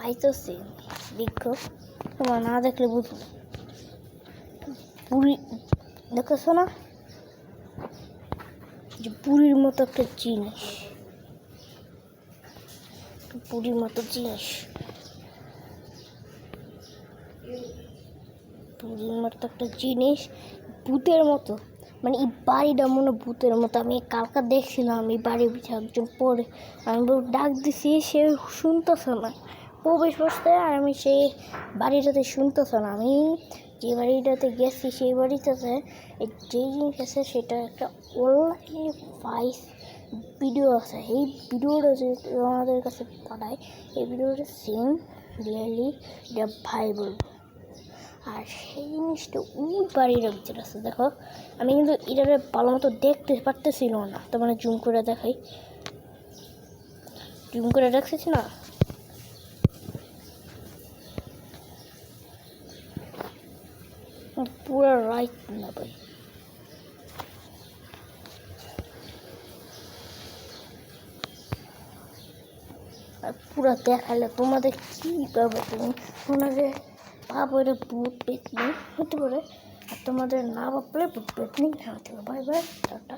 পাইতেছি দেখো, তোমার না দেখলে বুঝবো না। পুরী দেখেছো না, যে পুরীর মতো একটা জিনিস, পুরীর মতো জিনিস, পুরীর মতো একটা জিনিস, ভূতের মতো। মানে এই বাড়িটা মনে ভূতের মতো। আমি কালকা দেখছিলাম এই বাড়ির পিছনে একজন পরে, আমি ডাক দিছি, সে শুনতেছে না, প্রবেশ করতে, আর আমি সেই বাড়িটাতে শুনতেছে না। আমি যে বাড়িটাতে গেছি সেই বাড়িটাতে যেই জিনিস আছে সেটা একটা অনলাইনে ভয়েস ভিডিও আছে। এই ভিডিওটা যদি আমাদের কাছে পাঠায়, এই ভিডিওটা সেম রিয়েলি এটা ভাই বলবো। আর সেই জিনিসটা ওই বাড়ির ভিতরে আছে। দেখো, আমি কিন্তু এটাকে ভালো মতো দেখতে পারতেছিল না, তো মানে জুম করে দেখাই, জুম করে রাখতেছি না, পুরো রাইট না ভাই, আর পুরো দেখালে তোমাদের কী পাবে, তোমাদের ভাবো এটা ভূত পেতনি হতে পারে, আর তোমাদের না ভাবলে ভূত পেতনি হতে পারে। Bye bye, tata.